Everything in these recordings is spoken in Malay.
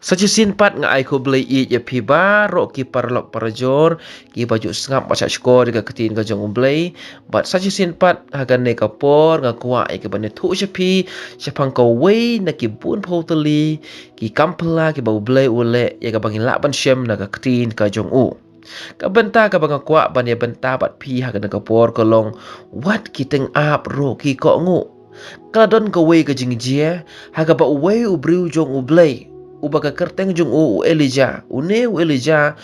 Saja sinpat nga ai ko blay i ya pi baro ki parlok parajor ki baju sngap baca skor ga ketin ga jong blay bat saja sinpat hagan ne kapor nga kwa ai ke bane thu shapi shapang ko wei na ki bun poteli ki kampla ki bau blay ule ya ga bangin laban shem na ga ketin ka jong u ka benta ka banga kwa ban ya benta bat pi hagan ka por kolong wat ki teng ap ro ki ko ngu kadon ko wei ga jing jia haga ba wei u briu jong u blay ubaga kerteng jung u Elijah une u Elijah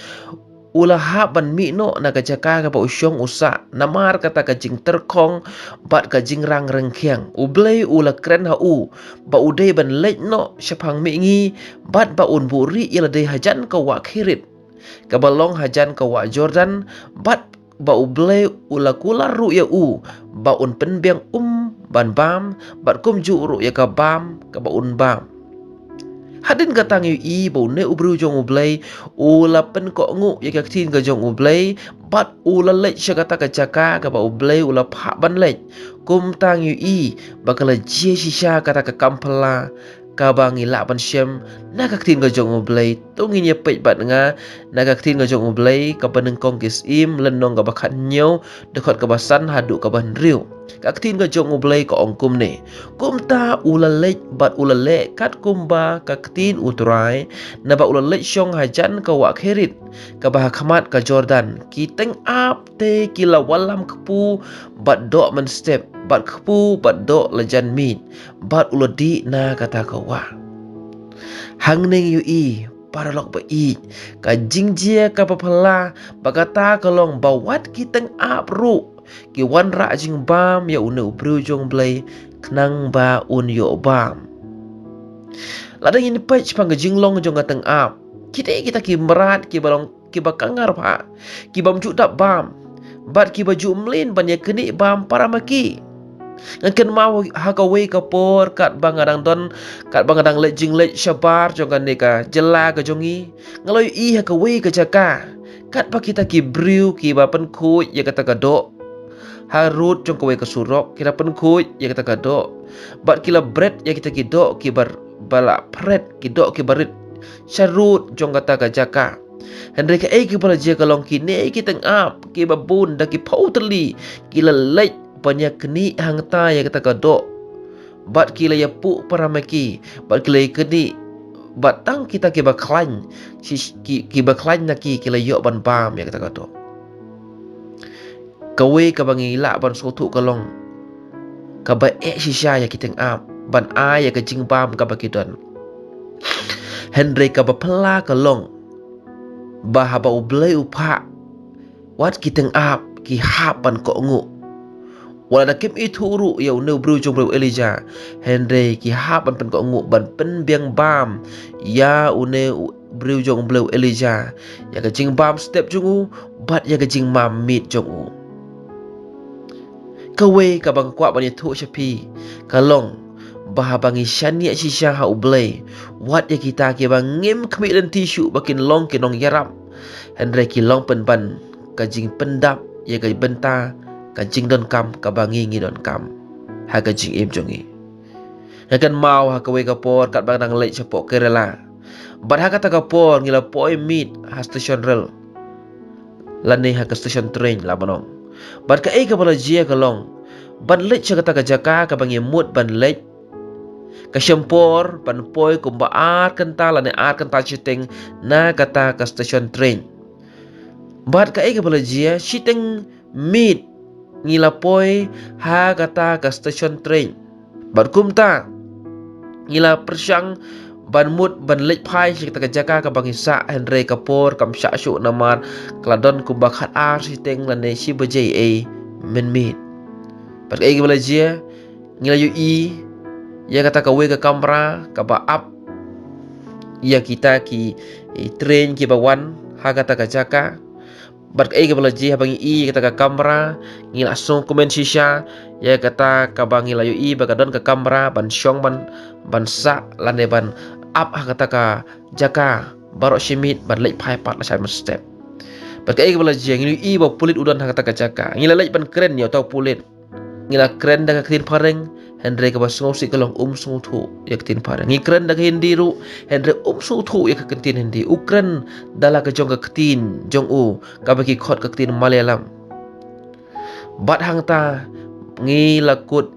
ula haban mi no na kajaka ka ba usyong usa namar kata kajing terkong bat kajing rang rengkiang ublay ula kren ha u ba udai ban lej no syapang mi ngi bat ba un buri ila dei hajan ka wa khirit ka balong hajan ka wa Jordan bat ba ublay ula kula ru ya u ba un penbiang ban bam bat kum ju ru ya ka bam ka ba un bam hadin ka tang i bo ne ubru jong ublay ula pen ko ngu ya ka tin ka jong ublay bat ula lech shakata ka chaka ka ba ublay ula pha ban lech kum tang i bakala je shisha kata ka kampala ka bangi la ban shem na ka tin ka jong ublay tungin ya pet bat nga na ka tin ka jong ublay ka paneng kong kis im lenong ka bakhat nyo dekat ka basan hadu ka ban riu ka tin ka jong ublay ka ongkum ne kum ta ula lech bat ula le kat kumba ka tin utrai na ba ula lech shong hajan ka wa kherit ka ba khamat ka Jordan ki teng ap te ki la walam kpu bat do man step bat kpu bat do lajan mit bat ula di na kata ka wa hang neng yu i para lok ba i ka jingjia ka papala bagata kalong bawat ki teng ap ru ki wan ra jing bam ya une ubru jong blay knang ba un yo bam ladang ini pech pang jing long jong teng ap kita ki merat ki balong ki bakangar pa ki bam ju dap bam bat ki baju mlin ban ya keni bam para maki ngken mau hakawei kapor kat bangadang don kat bangadang lejing lej syabar jongan neka jela ka jongi ngaloi i hakawei ka jaka kat pa kita ki briu ki ba pen khu ya kata ka do harut jong kawei ka surok kira pen khu ya kata ka do bat kila bread ya kita ki do ki bar bala pret ki do ki barit syarut jong kata ka jaka Hendai ka ki pala je kalong ki ne ki teng ap ki babun da ki pauteli kila lej banyak keni hangta ya kata ka do bat kila ya pu para maki bat kila keni bat tang kita ki baklan ki baklan na ki kila yo ban bam ya kata ka do kawe ka bangila ban sotu kalong ka ba shisha ya kiteng ap ban a ya ka jing bam ka bakidon Hendai ka ba pala kalong bahaba ublay upha wat kiteng ap ki hapan ko ngu wala da kim ituru ya une bru jong bru Elijah Hendai ki hapan pen ko ngu ban pen biang bam ya une bru jong bru Elijah ya ka jing bam step jungu bat ya ka jing mam mit jongu kawe ka bang kwa ban thu shapi kalong bahabangi shania shisha ha ublay wat ya kita ki bang ngim khmi dan tisu bakin long ki nong yaram Hendai ki long pen ban ka jing pendap ya ka benta ka jing don kam ka bangi ngi don kam ha ka jing im jongi hakan mau ha kawe ka por kat bang nang lech sapok Kerala bat ha kata ka por ngila poi mit ha station rail lane ha ka station train la manong bat ka ka bala jia ka long ban lech kata ka jaka ka bangi mut ban lech ka syempor ban poi kumba ar kenta lane ar kenta chiteng na kata ka station train bat ka bala jia chiteng mit ngila poi ha kata ka station train bat kumta ngila persyang ban mut ban lech pai kata ka jaka ka bangi sa Hendai kapor kam sya syu namar kladon kumba khat ar chiteng lane si bajai men mit bat ka bala jia ngila yu i ya kata ka we ka kamera ka ba up ya kita ki train ki bawan ha kata ka jaka bat ka bala ji bangi i kata ka kamera ngila song komen shisha ya kata ka bangi layu i bagadon ka kamera ban syong ban sa lane ban up ha kata ka jaka barok shimit ban lech pai pat la sai step bat ka bala ji ngila i ba pulit udon ha kata ka jaka ngila lech ban keren ya tau pulit ngila keren da ka krin pareng Henry ka basngo si kalong sung thu ya ketin para ngikren da hindi ru Henry sung thu ya ketin hindi ukren dala ka jong ka ketin jong ka bagi khot ka ketin Malayalam bat hang ta ngi lakut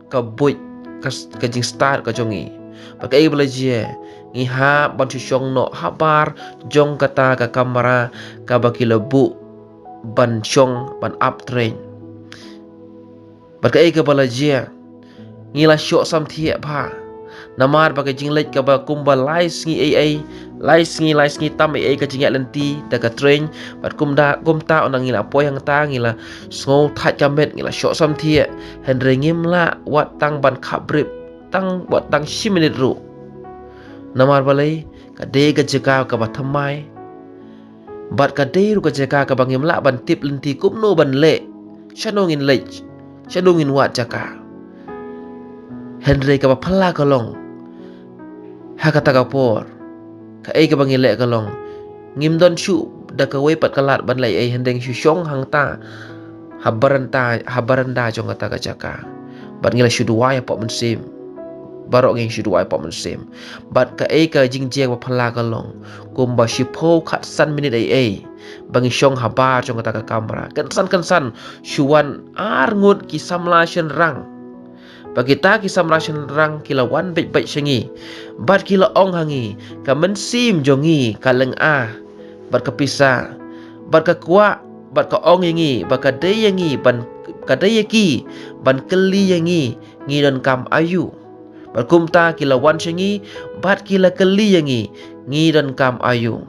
ka buit ka jing start ka jongi pakai belajar ngi ha ban syong no habar jong kata ka kamera ka bagi lebu ban syong ban up train pakai ka belajar ngi la syok sam thie pha namar pakai jing lek ka ba kumba lais ngi ai lais ngi tam ai ka jing lenti da ka train bat kumta onang ngi la poi hang ta ngi la sngo that kamet ngi la syok sam thie Henry ngim la wat tang ban khabrip tang wat tang 10 minit ru namar balai ka de ka jeka ka ba thamai bat ka de ru ka jeka ka bangim la ban tip lenti kumno ban le shanongin lech shanongin wat jaka Henry ka ba phala ka long ha ka ta ka por ka ka bangil le ka long ngim don shu da ka we pat kalat ban lai hendeng shu syong hang ta habaranda jong kata ka jaka bat ngila shu duai pa mensim barok nging shu duai pa mensim bat ka jing jeng ba phala ka long kumba shipo khat san minute bangi syong habar jong kata ka kamera kan san shuan ar ngut ki samla shen rang bagi ta ki samla shen rang kila wan baik shengi bat kila ong hangi ka mensim jongi ka leng bat ka pisa bat ka kwa bat ka ong yangi bat ka de yangi ban ka de yaki ban keli yangi ngi don kam ayu bat kumta kila wan shengi bat kila keli yangi ngi don kam ayu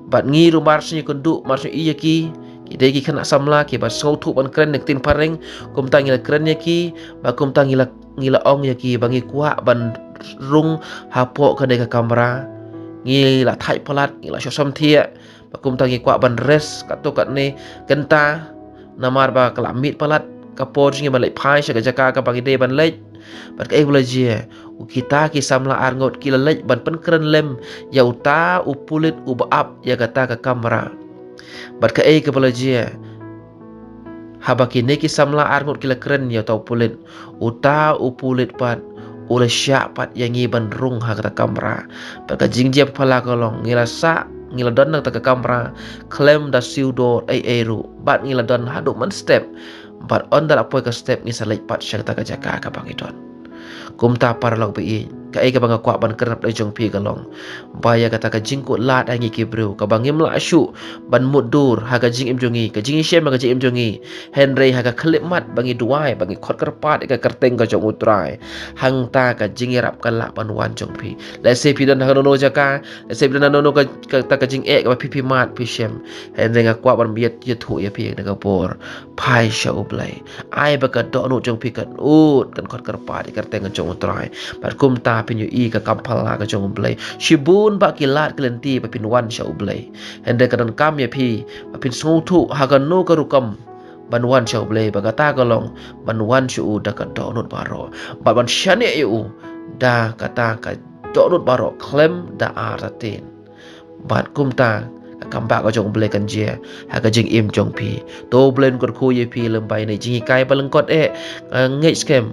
bat ngi ru marsni kundu marsni iyaki kidai ki kena samla ki bat sautu ban kren nek tin pareng kumta ngila kren yaki bat kumta ngila ong yaki bangi kwa ban rung hapo ka de ka kamera ngila thai palat ngila shosam thia bakum tangi kwa ban res kato kat ne kenta namar ba kalamit palat kapor ngi balai phai sha jaka ka bangi de ban lech bat ka belajar kita ki samla arngot kila lech ban pen keren lem ya uta upulit ubap ya kata ka kamera bat ka belajar habaki ne ki samla arngot kila keren ya tau pulit uta upulit pat oleh syapat yang ban rung ha kata kamera baka jingjep phala kolong ngila sa ngila don nak ta kamera claim da siudo ru bat ngila don hadu man step bat on dal apoy ka step ni salai pat syang ta ka jaka ka bangidon kumta paralog bi ka ka banga kwa ban kerap le jong pi galong baya kata ka jingko lat angi ki bro ka bangim la asyu ban mudur ha ka jing im jongi ka jing shem ka jing im jongi Henry ha ka khlip mat bangi duai bangi khot kerpat ka kerteng ka jong utrai hang ta ka jing rap ka la ban wan jong pi la se pi dan ha no jaka la se pi dan no ka ta ka jing ka pi mat pi shem Henry ka kwa ban biet ye thu ye pi ka por pai sha ublai ai ba ka do no jong pi ka ut kan khot kerpat ka kerteng ka jong utrai bat kumta pinyu ka kampala ka jong blai shibun ba kilat klenti pa pinwan sha ublai hende kadan kam ya phi pa pin thu ha ka no ka rukam banwan sha ublai ba kata kalong banwan shu da ka donut baro ba ban shane yu da kata ka donut baro klem da aratin bat kumta kambak ka jong blai kan je ha ka jing im jong pi to blen ko khu ye pi lembai nei jingi kai balengkot ngei scam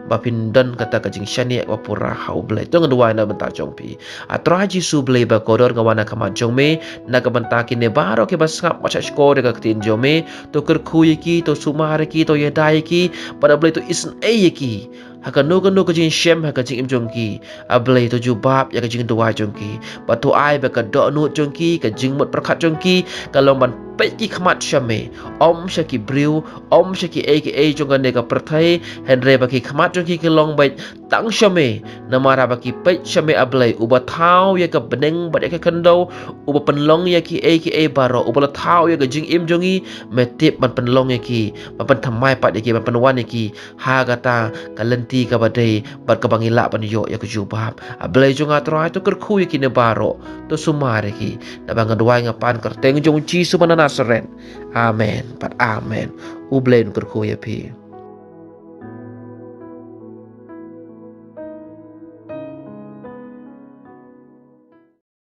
bapin dan kata kajing shani wa pura hau blai tong dua na benta jong pi atra ji su blai ba kodor ngawana kama jong me na ka benta ki ne baro ke basngap pacha sko de ka tin jong me to ker khu ki to sumar ki to ye dai ki pada blai to isn e ki haka no ka jing shem haka jing im jong ki a blai to ju bab ya ka jing dua jong ki ba to ai ba ka do nu jong ki ka jing mot prakhat jong ki ka lom ban pe ki khmat shame om shaki briu om shaki a jong ka ne ka prathai Henry ba ki khmat jong ki long bai tang shame namara ba ki pe shame a blai uba thau ya ka beneng ba ya ka kando uba penlong ya ki a baro uba thau ya ka jing im jongi metip ban penlong ya ki ba ban thamai pat ya ki ban penwan ya ki ha kata ka lenti ka badai bat ka bangila ban yo ya ka jubab a blai jong atrai to ker khu ya ki ne baro to sumare ki na bang dwai ngapan kerteng jong chi su Nazaren. Amen. Pat amen. Ublen kerku ya pi.